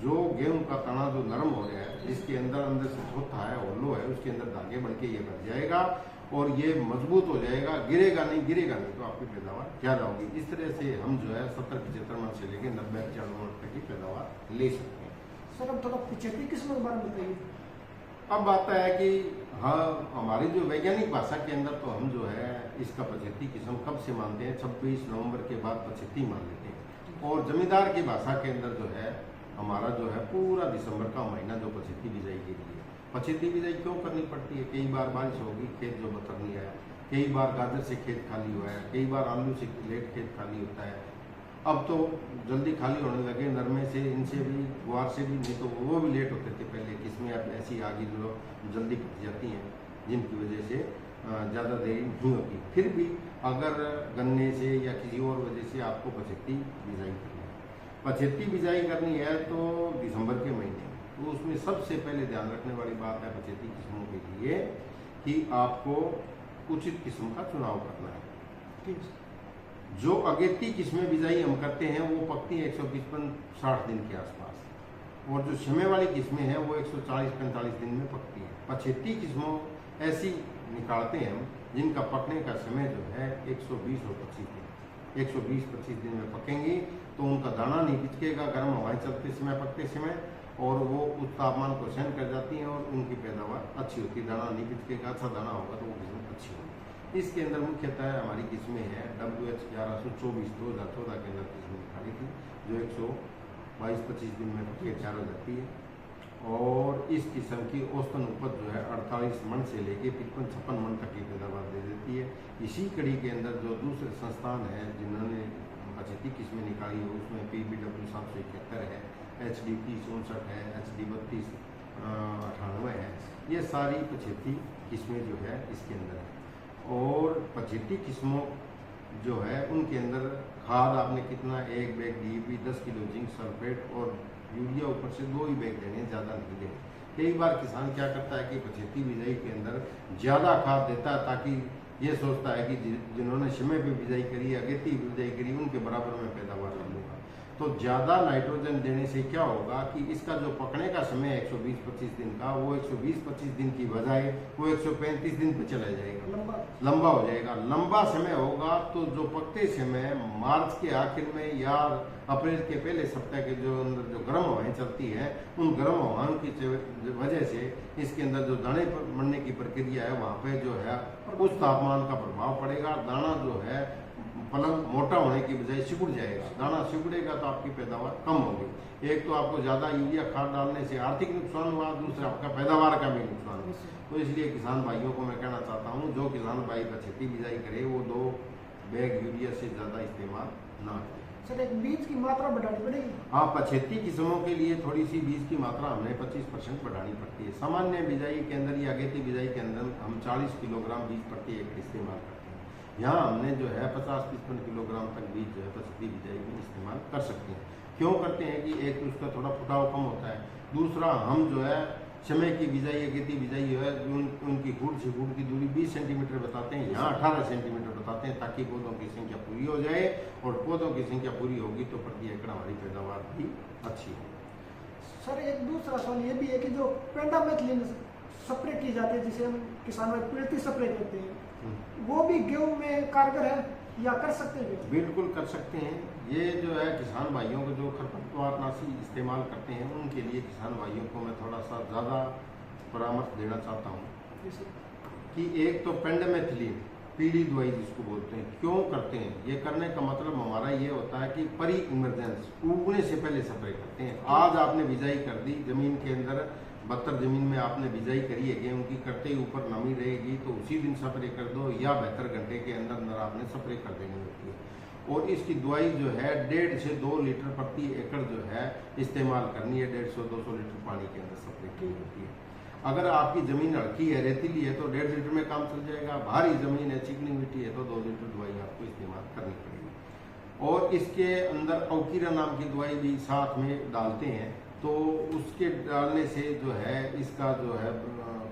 जो गेहूं का तना जो नरम हो गया है, जिसके अंदर से छोटा है और लो है, उसके अंदर धागे बढ़ के ये बन जाएगा और ये मजबूत हो जाएगा। गिरेगा नहीं तो आपकी पैदावार ज्यादा होगी। इस तरह से हम जो है 70-75 मन से लेकर 90-95 मन तक की पैदावार ले सकते हैं। सर अब थोड़ा 75 किस्म के बारे में बताइए। अब आता है कि हाँ, हमारी जो वैज्ञानिक भाषा के अंदर तो हम जो है इसका 75 किस्म कब से मानते हैं? 26 नवंबर के बाद 75 मान लेते हैं। और जमींदार की भाषा के अंदर जो है हमारा जो है पूरा दिसंबर का महीना जो 75 बिजाई के लिए, 75 बिजाई क्यों करनी पड़ती है? कई बार बारिश होगी, खेत जो बतर नहीं आया, कई बार गाजर से खेत खाली हुआ है, कई बार आलू से लेट खेत खाली होता है। अब तो जल्दी खाली होने लगे, नरमे से, इनसे भी, गुआर से भी, नहीं तो वो भी लेट होते थे पहले। किस्में अब ऐसी आगे जो जल्दी कट जाती हैं, जिनकी वजह से ज़्यादा देरी नहीं होती। फिर भी अगर गन्ने से या किसी और वजह से आपको 75 बिजाई करनी है, 75 बिजाई करनी है तो दिसंबर के महीने, तो उसमें सबसे पहले ध्यान रखने वाली बात है 75 किस्मों के लिए कि आपको उचित किस्म का चुनाव करना है। ठीक है। जो अगेती किस्में बिजाई हम करते हैं वो पकती है 155-60 दिन के आसपास, और जो शमे वाली किस्में हैं वो 140-45 दिन में पकती हैं। 75 किस्मों ऐसी निकालते हैं हम जिनका पकने का समय जो है 120 और 25 दिन, 120-25 दिन में पकेंगी तो उनका दाना नहीं पिचकेगा गर्म हवाएं चलते समय, पकते समय, और वो उस तापमान को सहन कर जाती हैं और उनकी पैदावार अच्छी होती है। दाना नहीं पिचकेगा, अच्छा दाना होगा तो वो किस्म अच्छी होगी। इसके अंदर मुख्यतः हमारी किस्में हैं WH 1124 2014 के अंदर किस्में निकाली थी, जो 122-25 दिन में तैयार हो जाती है। और इस किस्म की औसतन उपज जो है 48 मन से लेके 55-56 मन तक की पैदावार दे देती है। इसी कड़ी के अंदर जो दूसरे संस्थान हैं जिन्होंने 75 किस्में निकाली है, उसमें PBW 771 है, HD 3059 है, HD 3298 है। ये सारी 75 किस्में जो है इसके अंदर है। और 75 किस्मों जो है उनके अंदर खाद आपने कितना, 1 bag DAP, 10 kilo zinc sulphate और यूरिया ऊपर से 2 ही बैग देने, ज़्यादा नहीं देने। कई बार किसान क्या करता है कि 75 बिजाई के अंदर ज़्यादा खाद देता है ताकि ये सोचता है कि जिन्होंने समय पे बिजाई करी, अगेती बिजाई करी, उनके बराबर में पैदावार कर लूँगा। तो ज़्यादा नाइट्रोजन देने से क्या होगा कि इसका जो पकने का समय है 120-25 दिन का, वो 120-25 दिन की बजाय वो 135 दिन पे चला जाएगा, लंबा हो जाएगा। लंबा समय होगा तो जो पकते समय मार्च के आखिर में या अप्रैल के पहले सप्ताह के जो अंदर जो गर्म हवाएं चलती हैं, उन गर्म हवाओं की वजह से इसके अंदर जो दाने बढ़ने की प्रक्रिया है वहाँ पे जो है उस तापमान का प्रभाव पड़ेगा। दाना जो है पलंग मोटा होने की बजाय सिकुड़ जाएगा। दाना सिकुड़ेगा तो आपकी पैदावार कम होगी। एक तो आपको ज़्यादा यूरिया खाद डालने से आर्थिक नुकसान हुआ, दूसरा आपका पैदावार का भी नुकसान हुआ। तो इसलिए किसान भाइयों को मैं कहना चाहता हूँ, जो किसान भाई 75 बिजाई करे वो 2 बैग यूरिया से ज़्यादा इस्तेमाल ना करें। सर एक बीज की मात्रा बढ़ानी पड़ेगी? हाँ, 75 किस्मों के लिए थोड़ी सी बीज की मात्रा हमें 25% बढ़ानी पड़ती है। सामान्य बिजाई के अंदर या अगेती बिजाई के अंदर हम 40 किलोग्राम बीज प्रति एकड़ इस्तेमाल करते हैं। यहाँ हमने जो है 50-55 किलोग्राम तक बीज जो है 75 बिजाई में इस्तेमाल कर सकते हैं। क्यों करते हैं कि एक तो उसका थोड़ा फुटाव कम होता है, दूसरा हम जो है समय की बिजाई अगेती बिजाई जो है उनकी फूट से फूट की दूरी 20 सेंटीमीटर बताते हैं, यहाँ 18 सेंटीमीटर बताते हैं, ताकि पौधों की संख्या पूरी हो जाए। और पौधों की संख्या पूरी होगी तो प्रति एकड़ हमारी पैदावार भी अच्छी होगी। सर एक दूसरा सवाल ये भी है कि जो पेंडामेथिलिन स्प्रे की जाती है, जिसे हम किसान में पीड़ित स्प्रे करते हैं, वो भी गेहूं में कारगर है या कर सकते हैं? बिल्कुल कर सकते हैं। ये जो है किसान भाइयों को जो खरपतवारनाशी इस्तेमाल करते हैं उनके लिए किसान भाइयों को मैं थोड़ा सा ज़्यादा परामर्श देना चाहता हूँ कि एक तो पेंडामेथिलिन पीली दवाई जिसको बोलते हैं, क्यों करते हैं? ये करने का मतलब हमारा ये होता है कि परी इमरजेंस उगने से पहले स्प्रे करते हैं। आज आपने बिजाई कर दी जमीन के अंदर, 72 जमीन में आपने बिजाई करी है गेहूं की, करते ही ऊपर नमी रहेगी तो उसी दिन स्प्रे कर दो, या 72 घंटे के अंदर आपने स्प्रे कर देनी होती है। और इसकी दवाई जो है 1.5 से 2 लीटर प्रति एकड़ जो है इस्तेमाल करनी है। 150-200 लीटर पानी के अंदर स्प्रे करनी होती है। अगर आपकी ज़मीन हल्की है, रेतीली है तो 1.5 लीटर में काम चल जाएगा। भारी ज़मीन है, चिकनी मिट्टी है तो 2 लीटर दवाई आपको इस्तेमाल करनी पड़ेगी। और इसके अंदर औकीरा नाम की दवाई भी साथ में डालते हैं, तो उसके डालने से जो है इसका जो है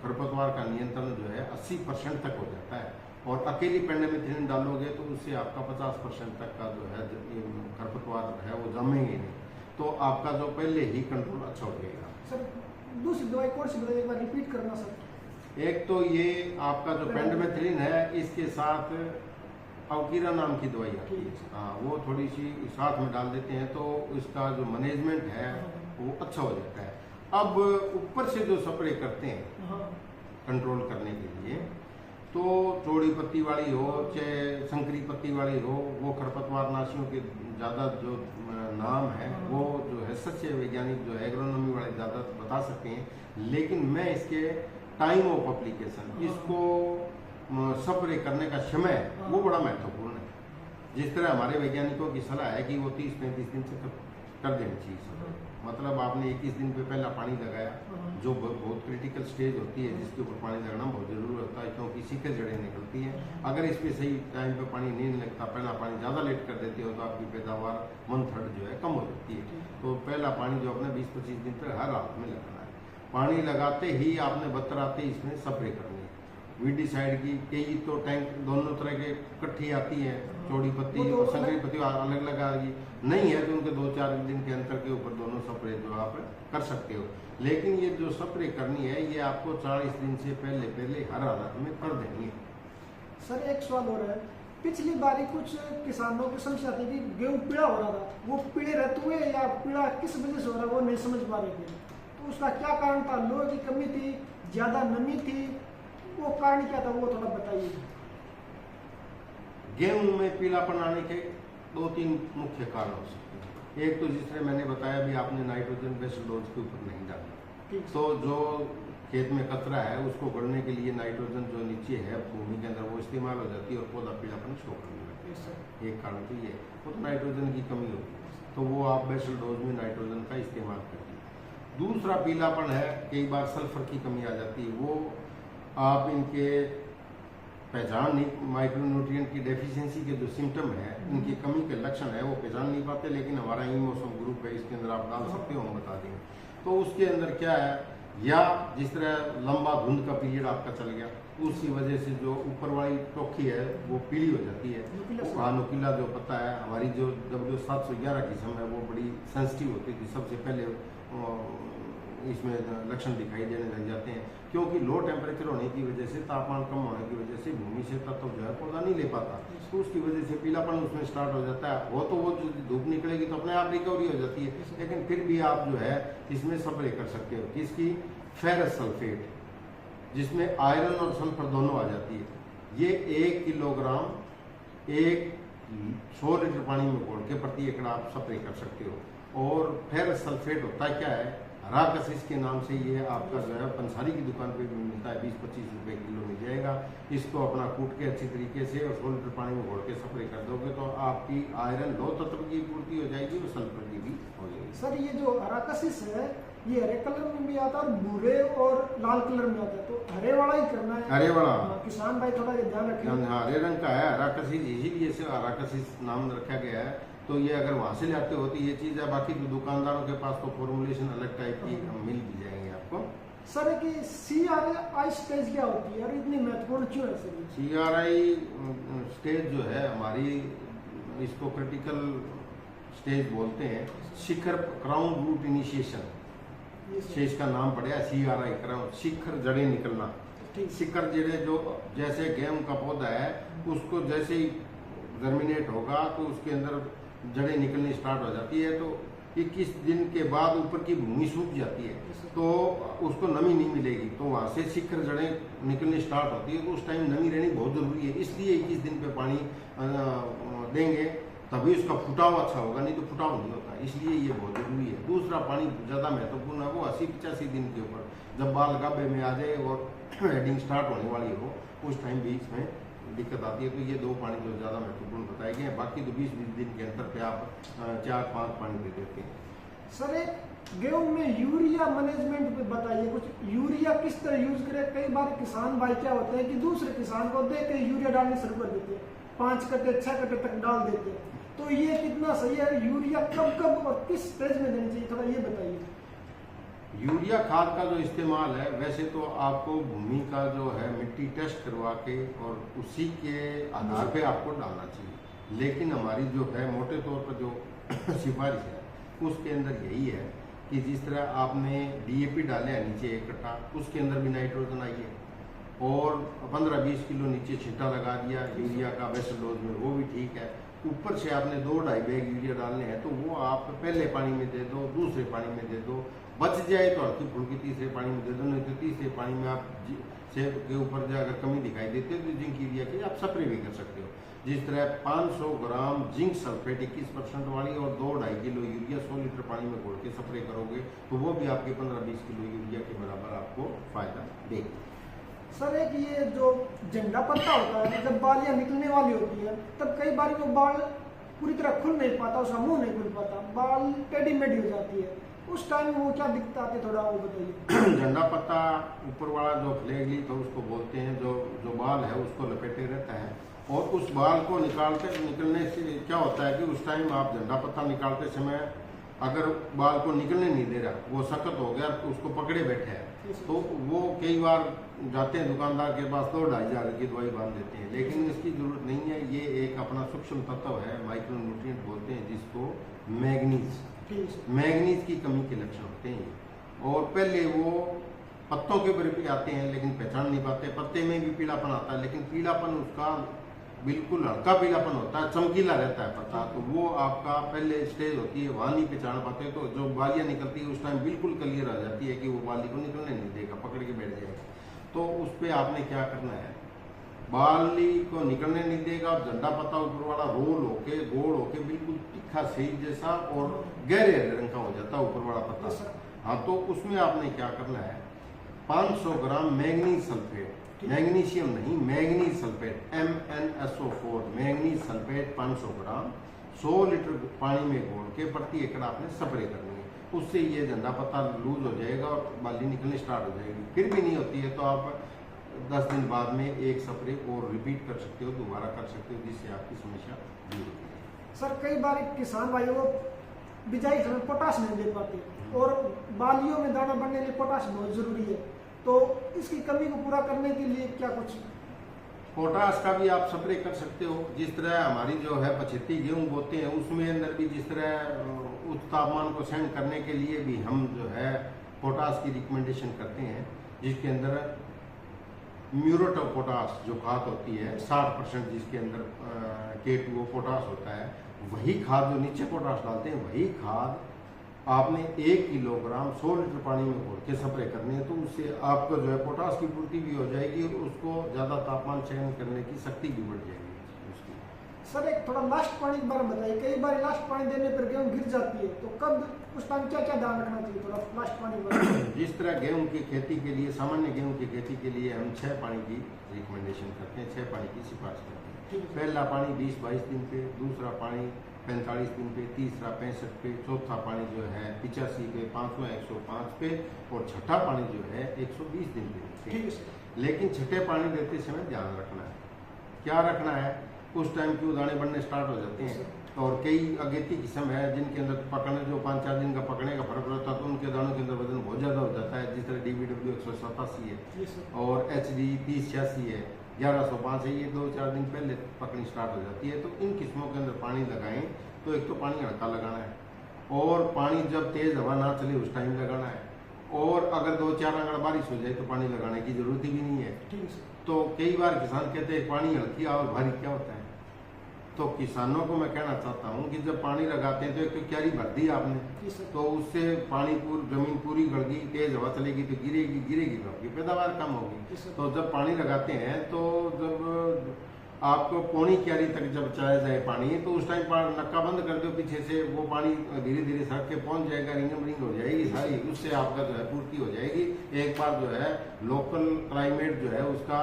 खरपतवार का नियंत्रण जो है 80% तक हो जाता है। और अकेली पेंडामिथिलिन डालोगे तो उससे आपका 50% तक का जो है खरपतवार है वो जमेंगे नहीं, तो आपका जो पहले ही कंट्रोल अच्छा हो जाएगा। सर दूसरी दवाई कौन सी बताइए, एक बार रिपीट करना सर। एक तो ये आपका जो पेंडामिथिलिन है, इसके साथ औकीरा नाम की दवाई आती है, हाँ वो थोड़ी सी साथ में डाल देते हैं तो इसका जो मैनेजमेंट है वो अच्छा हो जाता है। अब ऊपर से जो स्प्रे करते हैं कंट्रोल करने के लिए, तो चौड़ी पत्ती वाली हो चाहे संकरी पत्ती वाली हो, वो खरपतवार नाशियों के ज़्यादा जो नाम है वो जो है सच्चे वैज्ञानिक जो है एग्रोनॉमी वाले ज़्यादा बता सकते हैं, लेकिन मैं इसके टाइम ऑफ एप्लीकेशन, इसको स्प्रे करने का समय वो बड़ा महत्वपूर्ण है। जिस तरह हमारे वैज्ञानिकों की सलाह है कि वो 30-35 दिन से कर देनी चाहिए। मतलब आपने 21 दिन पे पहला पानी लगाया, जो बहुत क्रिटिकल स्टेज होती है जिसके ऊपर पानी लगाना बहुत जरूरी होता है, क्योंकि सीखे जड़ें निकलती हैं। अगर इस पे सही टाइम पे पानी नहीं लगता, पहला पानी ज़्यादा लेट कर देते हो तो आपकी पैदावार 1/3 जो है कम हो जाती है। तो पहला पानी जो अपने 20-25 दिन तक हर हालत में लगाना है। पानी लगाते ही आपने 72 आते ही इसमें स्प्रे करनी है। वीडी साइड की कई तो टैंक दोनों तरह के इकट्ठी आती है, चौड़ी पत्ती और संकरी पत्ती अलग अलग आएगी, नहीं है तो उनके 2-4 दिन के अंतर के ऊपर दोनों स्प्रे जो आप कर सकते हो। लेकिन ये जो स्प्रे करनी है ये आपको 40 दिन से पहले हर हालत में कर देनी है। सर एक सवाल हो रहा है, पिछली बारी कुछ किसानों की समस्या थी कि गेहूं पीला हो रहा था, वो पीले रहते हुए या पीला किस वजह से हो रहा है वो नहीं समझ पा रहे थे, तो उसका क्या कारण था? लोहे की कमी थी, ज्यादा नमी थी, वो कारण क्या था वो थोड़ा बताइए। गेहूं में पीलापन आने के 2-3 मुख्य कारण हो सकते हैं। एक तो जिस तरह मैंने बताया भी आपने नाइट्रोजन बेस्ड डोज के ऊपर नहीं डाली, तो जो खेत में कचरा है उसको गढ़ने के लिए नाइट्रोजन जो नीचे है भूमि के अंदर वो इस्तेमाल हो जाती है और पौधा पीलापन शो करने लगता है। एक कारण तो ये वो तो नाइट्रोजन की कमी होती है, तो वो आप बेस्ड डोज में नाइट्रोजन का इस्तेमाल करती है। दूसरा पीलापन है, कई बार सल्फर की कमी आ जाती है, वो आप इनके पहचान नहीं, माइक्रोन्यूट्रिएंट की डेफिशिएंसी के जो सिम्टम है, इनकी कमी के लक्षण है वो पहचान नहीं पाते, लेकिन हमारा ई मौसम ग्रुप है इसके अंदर आप डाल सकते हो, हम बता देंगे। तो उसके अंदर क्या है, या जिस तरह लंबा धुंध का पीरियड आपका चल गया, उसकी वजह से जो ऊपर वाली टोखी है वो पीली हो जाती है। नुकीला जो पत्ता है, हमारी जो W711 किस्म है वो बड़ी सेंसिटिव होती थी, सबसे पहले इसमें लक्षण दिखाई देने लग जाते हैं, क्योंकि लो टेम्परेचर होने की वजह से, तापमान कम होने की वजह से भूमि से तत्व जो है पौधा नहीं ले पाता, तो उसकी वजह से पीलापन उसमें स्टार्ट हो जाता है। वो तो वो जो धूप निकलेगी तो अपने आप रिकवरी हो जाती है, लेकिन फिर भी आप जो है इसमें स्प्रे कर सकते हो। किसकी? फेरस सल्फेट, जिसमें आयरन और सल्फर दोनों आ जाती है। ये 1 किलोग्राम 100 लीटर पानी में घोल के प्रति एकड़ आप स्प्रे कर सकते हो। और फेरस सल्फेट होता है क्या है, राकसिस के नाम से ये आपका जो है पंसारी की दुकान पे भी मिलता है, 20-25 रुपए किलो मिल जाएगा। इसको अपना कूट के अच्छी तरीके से और 100 लीटर पानी में घोल के स्प्रे कर दोगे तो आपकी आयरन 2 तत्व की पूर्ति हो जाएगी और सल्फर की भी हो जाएगी। सर ये जो राकसिस है ये हरे कलर में भी आता है और भूरे और लाल कलर में आता है, तो हरे वाला ही करना है। हरे वाला किसान भाई थोड़ा ये ध्यान रखें। हरे रंग का है राकसिस, इसीलिए इसे राकसिस नाम रखा गया है। तो ये अगर वहाँ से लाते हो तो ये चीज़ है, बाकी तो दुकानदारों के पास तो फॉर्मुलेशन अलग टाइप की मिल भी जाएंगे आपको। सर कि CRI स्टेज क्या होती है और इतनी महत्वपूर्ण क्यों है सर? CRI स्टेज जो है हमारी, इसको क्रिटिकल स्टेज बोलते हैं, शिखर क्राउन रूट इनिशिएशन से इसका नाम पड़ा है CRI क्राउन, शिखर जड़ें निकलना। शिखर जड़ें जो जैसे गेहूं का पौधा है उसको जैसे ही जर्मिनेट होगा तो उसके अंदर जड़ें निकलनी स्टार्ट हो जाती है, तो 21 दिन के बाद ऊपर की भूमि सूख जाती है तो उसको नमी नहीं मिलेगी, तो वहाँ से शिखर जड़ें निकलनी स्टार्ट होती है, तो उस टाइम नमी रहनी बहुत ज़रूरी है। इसलिए 21 दिन पे पानी देंगे तभी उसका फुटाव अच्छा होगा, नहीं तो फुटाव नहीं होता, इसलिए ये बहुत ज़रूरी है। दूसरा पानी ज़्यादा महत्वपूर्ण है वो 80-85 दिन के ऊपर, जब बाल गाभे में आ जाए और हेडिंग स्टार्ट होने वाली हो, उस टाइम बीच में दिक्कत आती है। तो ये 2 पानी जो ज़्यादा महत्वपूर्ण बताए गए हैं, बाकी तो 20-20 दिन के अंतर पे आप 4-5 पानी दे देते हैं। सर एक गेहूं में यूरिया मैनेजमेंट पे बताइए कुछ, यूरिया किस तरह यूज करें? कई बार किसान भाई क्या होते हैं कि दूसरे किसान को दे के यूरिया डालने शुरू कर देते हैं, 5 कट्टे 6 कट्टे तक डाल देते हैं, तो ये कितना सही है? यूरिया कब कब और किस स्टेज में देनी चाहिए, थोड़ा ये बताइए। यूरिया खाद का जो इस्तेमाल है, वैसे तो आपको भूमि का जो है मिट्टी टेस्ट करवा के और उसी के आधार पे आपको डालना चाहिए, लेकिन हमारी जो है मोटे तौर पर जो सिफारिश है उसके अंदर यही है कि जिस तरह आपने DAP डाले हैं नीचे 1 कट्टा, उसके अंदर भी नाइट्रोजन आई है और 15-20 किलो नीचे छिट्टा लगा दिया यूरिया का बेसल डोज में, वो भी ठीक है। ऊपर से आपने 2-2.5 बैग यूरिया डालने हैं तो वो आप पहले पानी में दे दो, दूसरे पानी में दे दो, बच जाए तो हल्की फुल्की तीसरे पानी में दे दो, नहीं तो तीसरे पानी में आप सेब के ऊपर जो अगर कमी दिखाई देती है तो जिंक यूरिया की आप स्प्रे भी कर सकते हो। जिस तरह 500 ग्राम जिंक सल्फेट 21% वाली और 2-2.5 किलो यूरिया 100 लीटर पानी में घोल के स्प्रे करोगे तो वो भी आपके 15-20 किलो यूरिया के बराबर आपको फायदा देगी। सर एक ये जो झंडा पत्ता होता है, जब बालियां निकलने वाली होती है तब कई बार वो बाल पूरी तरह खुल नहीं पाता, उसका मुंह नहीं खुल पाता, बाल टेढ़ी मेढ़ी हो जाती है, उस टाइम वो क्या दिक्कत आती है, थोड़ा वो बताइए। झंडा पत्ता ऊपर वाला जो फ्लैगली तो उसको बोलते हैं, जो बाल है उसको लपेटे रहता है और उस बाल को निकलने से क्या होता है कि उस टाइम आप झंडा पत्ता निकालते समय अगर बाल को निकलने नहीं दे रहा, वो सख्त हो गया तो उसको पकड़े बैठे है, तो वो कई बार जाते हैं दुकानदार के पास 2-2.5 हज़ार की दवाई बांध देते हैं, लेकिन इसकी जरूरत नहीं है। ये एक अपना सूक्ष्म तत्व है, माइक्रो न्यूट्रिएंट बोलते हैं जिसको मैग्नीज की कमी के लक्षण होते हैं और पहले वो पत्तों के ऊपर भी आते हैं लेकिन पहचान नहीं पाते, पत्ते में भी पीलापन आता है लेकिन पीलापन उसका बिल्कुल हल्का पीलापन होता है, चमकीला रहता है पत्ता, तो वो आपका पहले स्टेज होती है, वहाँ नहीं पहचान पाते, तो जो बालियाँ निकलती है उस टाइम बिल्कुल क्लियर आ जाती है कि वो बाली को निकलने नहीं देगा, पकड़ के बैठ जाएगा। तो उस पर आपने क्या करना है, बाली को निकलने नहीं देगा और झंडा पत्ता ऊपर वाला रोल होके गोल होके बिल्कुल तीखा सेब जैसा और गहरे हरे रंग का हो जाता है ऊपर वाला पत्ता। हाँ, तो उसमें आपने क्या करना है, 500 ग्राम मैग्नीज सल्फेट, मैग्नीशियम नहीं manganese sulphate MnSO4 manganese sulphate 500 ग्राम 100 लीटर पानी में घोल के प्रति एकड़ आपने स्प्रे करनी है। उससे ये झंडा पत्ता लूज हो जाएगा और बाली निकलनी स्टार्ट हो जाएगी। फिर भी नहीं होती है तो आप 10 दिन बाद में एक स्प्रे और रिपीट कर सकते हो, दोबारा कर सकते हो, जिससे आपकी समस्या दूर हो जाएगी। सर कई बार किसान भाइयों को बिजाई समय पोटाश नहीं दे पाते और बालियों में दाना बनने के लिए पोटाश बहुत जरूरी है, तो इसकी कमी को पूरा करने के लिए क्या कुछ? पोटाश का भी आप स्प्रे कर सकते हो। जिस तरह हमारी जो है 75 गेहूँ बोते हैं उसमें अंदर भी जिस तरह उच्च तापमान को सहन करने के लिए भी हम जो है पोटाश की रिकमेंडेशन करते हैं, जिसके अंदर म्यूरेट ऑफ पोटाश जो खाद होती है 60% जिसके अंदर K2O पोटाश होता है, वही खाद जो नीचे पोटाश डालते हैं वही खाद आपने 1 किलोग्राम 100 लीटर पानी में घोल के स्प्रे करनी है, तो उससे आपको जो है पोटाश की पूर्ति भी हो जाएगी और उसको ज़्यादा तापमान सहन करने की शक्ति भी बढ़ जाएगी उसकी। सर एक थोड़ा लास्ट पानी के बारे में बताइए, कई बार लास्ट पानी देने पर गेहूँ गिर जाती है, तो कब उस टाइम क्या क्या ध्यान रखना चाहिए, थोड़ा लास्ट पानी बताइए। जिस तरह गेहूँ की खेती के लिए, सामान्य गेहूँ की खेती के लिए हम 6 पानी की रिकमेंडेशन करते हैं, 6 पानी की सिफारिश करते हैं। पहला पानी 20-22 दिन पे, दूसरा पानी 45 दिन पे, तीसरा 65 पे, चौथा पानी जो है 85 पे, पाँचवा 105 पे और छठा पानी जो है 120 दिन पे। ठीक है सर। लेकिन छठे पानी देते समय ध्यान रखना है, क्या रखना है, उस टाइम क्यों दाने बनने स्टार्ट हो जाते हैं और कई अगेती किस्म है जिनके अंदर पकड़ने जो 5-4 दिन का पकड़ने का फर्क रहता है तो उनके दानों के अंदर वजन बहुत ज़्यादा हो जाता है, जिस तरह DBW 187 है और HD 3086 है, 1105 है, ये 2-4 दिन पहले पकड़नी स्टार्ट हो जाती है। तो इन किस्मों के अंदर पानी लगाएं तो एक तो पानी हल्का लगाना है और पानी जब तेज़ हवा ना चले उस टाइम लगाना है, और अगर 2-4 अगर बारिश हो जाए तो पानी लगाने की जरूरत ही भी नहीं है। ठीक है। तो कई बार किसान कहते हैं पानी हल्की और भारी क्या होता है, तो किसानों को मैं कहना चाहता हूँ कि जब पानी लगाते हैं तो एक तो क्यारी भर दी आपने, जी सर। तो उससे पानी जमीन पूरी गड़ गई, तेज हवा चलेगी तो गिरेगी तो आपकी पैदावार कम होगी। जी सर। तो जब पानी लगाते हैं तो जब आपको पौनी क्यारी तक जब चलाया जाए पानी, तो उस टाइम नक्का बंद कर दो पीछे से, वो पानी धीरे धीरे सड़क के पहुंच जाएगा, रिंग हो जाएगी सारी, उससे आपका जो है पूर्ति हो जाएगी। एक बार जो है लोकल क्लाइमेट जो है उसका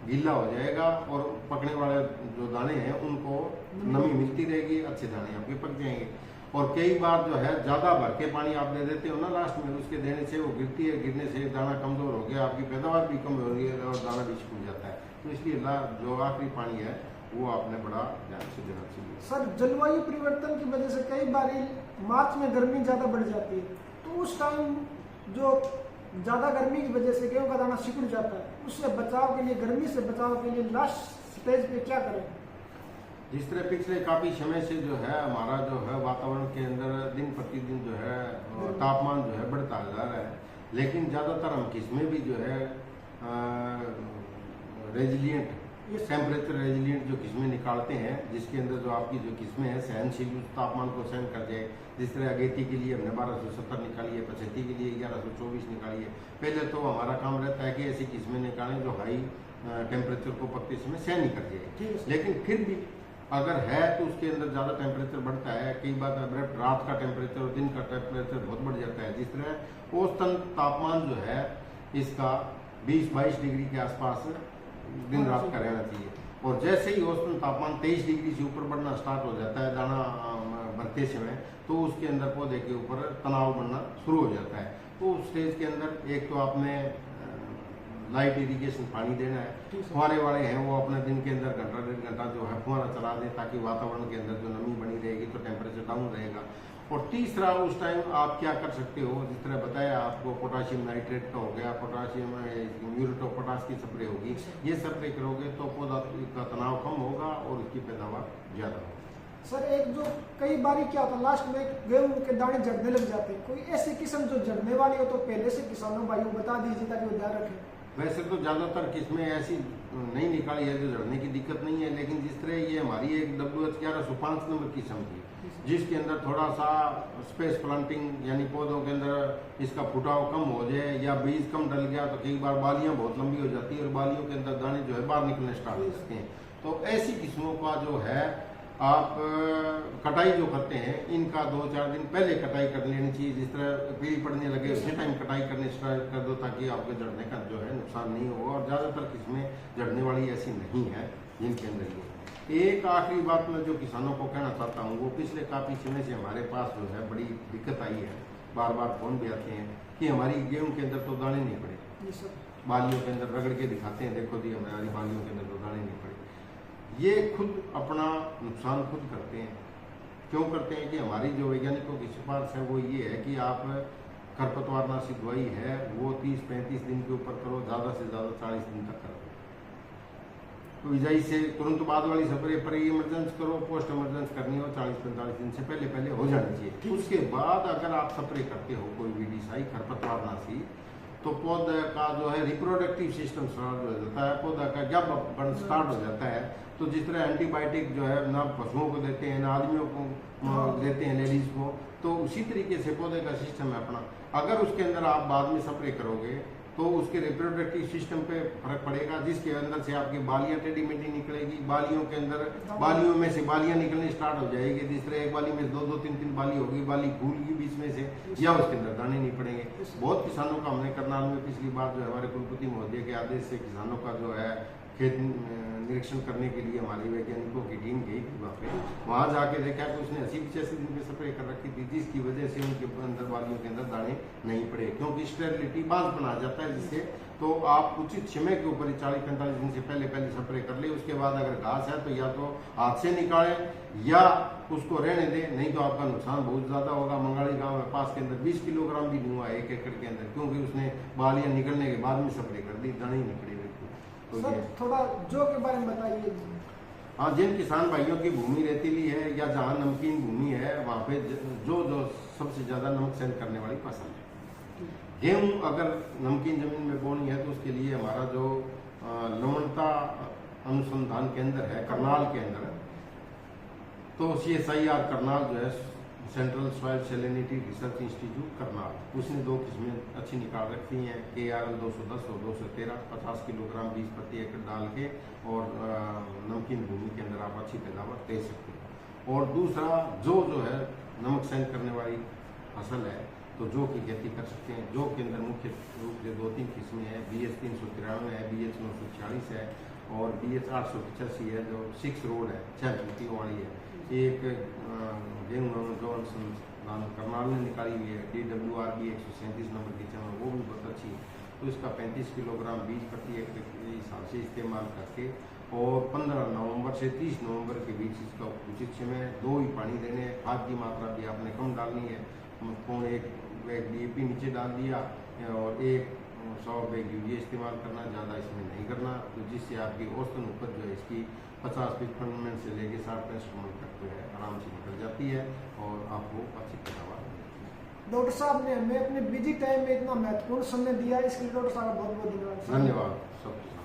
गीला हो जाएगा और पकने वाले जो दाने हैं उनको नमी मिलती रहेगी, अच्छे दाने आपके पक जाएंगे। और कई बार जो है ज्यादा भर के पानी आप दे देते हो ना लास्ट में, उसके देने से वो गिरती है, गिरने से दाना कमजोर हो गया, आपकी पैदावार भी कम हो रही है और दाना भी सूख जाता है। तो इसलिए जो आखिरी पानी है वो आपने बड़ा ध्यान से देना चाहिए। सर जलवायु परिवर्तन की वजह से कई बार मार्च में गर्मी ज़्यादा बढ़ जाती है, तो उस टाइम जो ज़्यादा गर्मी की वजह से गेहूं का दाना सिकुड़ जाता है, उससे बचाव के लिए, गर्मी से बचाव के लिए लास्ट स्टेज पे क्या करें? जिस तरह पिछले काफी समय से जो है हमारा जो है वातावरण के अंदर दिन प्रतिदिन जो है तापमान जो है बढ़ता जा रहा है, लेकिन ज्यादातर हम किस्में भी जो है रेजिलियंट टेम्परेचर रेजिलियंट जो किस्में निकालते हैं, जिसके अंदर जो आपकी जो किस्में हैं सहनशील उस तापमान को सहन कर जाए। जिस तरह अगेती के लिए हमने 1270 निकाली है, 75 के लिए 1124 निकाली है। पहले तो हमारा काम रहता है कि ऐसी किस्में निकालें जो हाई टेम्परेचर को पकते समय सहन नहीं कर जाए, लेकिन फिर भी अगर है तो उसके अंदर ज़्यादा टेम्परेचर बढ़ता है। कई बार रात का टेम्परेचर और दिन का टेम्परेचर बहुत बढ़ जाता है। जिस तरह औसतन तापमान जो है इसका 20-22 डिग्री के आसपास दिन रात का रहना चाहिए, और जैसे ही औसतन तापमान 23 डिग्री से ऊपर बढ़ना स्टार्ट हो जाता है दाना भरते समय, तो उसके अंदर पौधे के ऊपर तनाव बढ़ना शुरू हो जाता है। तो उस स्टेज के अंदर एक तो आपने लाइट इरिगेशन पानी देना है। फुहारे वाले हैं वो अपने दिन के अंदर घंटा 1.5 घंटा जो है फुहारा चला दें, ताकि वातावरण के अंदर जो नमी बनी रहेगी तो टेम्परेचर डाउन रहेगा। और तीसरा उस टाइम आप क्या कर सकते हो, जिस तरह बताया आपको पोटाशियम नाइट्रेट का हो गया, पोटाशियम म्यूरेट ऑफ पोटाश की स्प्रे होगी, ये स्प्रे करोगे तो पौधा का तनाव कम होगा और उसकी पैदावार ज़्यादा होगी। सर एक जो कई बारी क्या होता है लास्ट में गेहूं के दाने झड़ने लग जाते हैं, कोई ऐसी किस्म जो झड़ने वाली हो तो पहले से किसानों भाइयों बता दीजिए ताकि वो ध्यान रखें। वैसे तो ज़्यादातर किस्में ऐसी नहीं निकाली है जो झड़ने की दिक्कत नहीं है, लेकिन जिस तरह ये हमारी एक WH 1105 नंबर किस्म थी, जिसके अंदर थोड़ा सा स्पेस प्लांटिंग यानी पौधों के अंदर इसका फुटाव कम हो जाए या बीज कम डल गया तो कई बार बालियां बहुत लंबी हो जाती है और बालियों के अंदर दाने जो है बाहर निकलने स्टार्ट हो जाते हैं। तो ऐसी किस्मों का जो है आप कटाई जो करते हैं इनका 2-4 दिन पहले कटाई कर लेनी चाहिए। जिस तरह पीली पड़ने लगे उसी टाइम कटाई करने स्टार्ट कर दो, ताकि आपके झड़ने का जो है नुकसान नहीं होगा। और ज़्यादातर किस्में झड़ने वाली ऐसी नहीं है जिनके अंदर ये। एक आखिरी बात मैं जो किसानों को कहना चाहता हूँ, वो पिछले काफ़ी समय से हमारे पास जो है बड़ी दिक्कत आई है, बार बार फोन भी आते हैं कि हमारी गेहूँ के अंदर तो दाने नहीं पड़े, बालियों के अंदर रगड़ के दिखाते हैं, देखो दी हमारी बालियों के अंदर तो दाने नहीं पड़े। ये खुद अपना नुकसान खुद करते हैं। क्यों करते हैं कि हमारी जो वैज्ञानिकों की सिफारिश है वो ये है कि आप खरपतवारनाशी दवाई है वो 30-35 दिन के ऊपर करो, ज़्यादा से ज़्यादा 40 दिन तक करो। तो बिजाई से तुरंत बाद वाली स्प्रे पर इमरजेंस करो, पोस्ट इमरजेंस करनी हो 40-45 दिन से पहले हो जानी चाहिए। उसके बाद अगर आप स्प्रे करते हो कोई वीडीसाई खरपतवारनाशी, तो पौधे का जो है रिप्रोडक्टिव सिस्टम स्टार्ट हो जाता है, पौधा का जब बढ़ना स्टार्ट हो जाता है। तो जिस तरह एंटीबायोटिक जो है ना पशुओं को देते हैं ना आदमियों को देते हैं, लेडीज को, तो उसी तरीके से पौधे का सिस्टम है अपना। अगर उसके अंदर आप बाद में स्प्रे करोगे तो उसके रिप्रोडक्टिव सिस्टम पे फर्क पड़ेगा, जिसके अंदर से आपकी बालियां टेढ़ी मेढ़ी निकलेगी, बालियों के अंदर बालियों में से बालियां निकलनी स्टार्ट हो जाएगी। जिस तरह एक बाली में 2-3 बाली होगी, बाली फूलगी बीच में से, या उसके अंदर दाने नहीं पड़ेंगे। बहुत किसानों का हमने करनाल में पिछली बार जो है हमारे कुलपति महोदय के आदेश से किसानों का जो है खेत निरीक्षण करने के लिए हमारी वैज्ञानिकों की टीम गई थी वहाँ जाके देखा कि उसने 80-85 दिन में स्प्रे कर रखी थी, जिसकी वजह से उनके अंदर बालियों के अंदर दाने नहीं पड़े, क्योंकि स्टेरिलिटी बांझ बना जाता है जिससे। तो आप उचित समय के ऊपर 40-45 दिन से पहले स्प्रे कर ले। उसके बाद अगर घास है तो या तो हाथ से निकाले या उसको रहने दे, नहीं तो आपका नुकसान बहुत ज़्यादा होगा। मंगाड़ी गांव में पास के अंदर 20 किलोग्राम भी नहीं हुआ 1 एकड़ के अंदर, क्योंकि उसने बालियाँ निकलने के बाद में स्प्रे कर दी, दाने ही नहीं पड़े। तो सर थोड़ा जो के बारे में बताइए। हाँ, जिन किसान भाइयों की भूमि रेतीली है या जहाँ नमकीन भूमि है वहाँ पे जो सबसे ज़्यादा नमक सहन करने वाली फसल है। गेहूँ अगर नमकीन जमीन में बोनी है तो उसके लिए हमारा जो लवणता अनुसंधान केंद्र है करनाल के अंदर, तो CSIR करनाल जो है central soil salinity research institute Karnal, उसने 2 किस्में अच्छी निकाल रखी हैं, KRL 210 और 213, 50 किलोग्राम बीज प्रति एकड़ डाल के और नमकीन भूमि के अंदर आप अच्छी पैदावार दे सकते हैं। और दूसरा जो है नमक सहन करने वाली फसल है तो जो की खेती कर सकते हैं, जो के अंदर मुख्य रूप से 2-3 किस्में हैं, BH 393 है, BH 946 है और BH 885 है जो 6 रोड है, 6 पंक्तियों वाली है। एक गेहूँ जो अनुसंधान करनाल ने निकाली हुई है DWRB 137 नंबर की चैनल, वो भी बहुत अच्छी है। तो इसका 35 किलोग्राम बीज प्रति एकड़ के हिसाब से इस्तेमाल करके और 15 नवंबर से 30 नवंबर के बीच इसका उचित समय 2 ही पानी देने, खाद की मात्रा भी आपने कम डालनी है, पौने एक बैग DAP नीचे डाल दिया और 100 बैग यूरिया इस्तेमाल करना, ज़्यादा इसमें नहीं करना, तो जिससे आपकी औसतन उपज जो है इसकी 50-55 मन से लेके 60-65 मन तक जो है आराम से निकल जाती है और आपको अच्छी पैदावार मिलती है। डॉक्टर साहब ने हमें अपने बिजी टाइम में इतना महत्वपूर्ण समय दिया, इसके लिए डॉक्टर साहब का बहुत बहुत धन्यवाद। धन्यवाद सबको।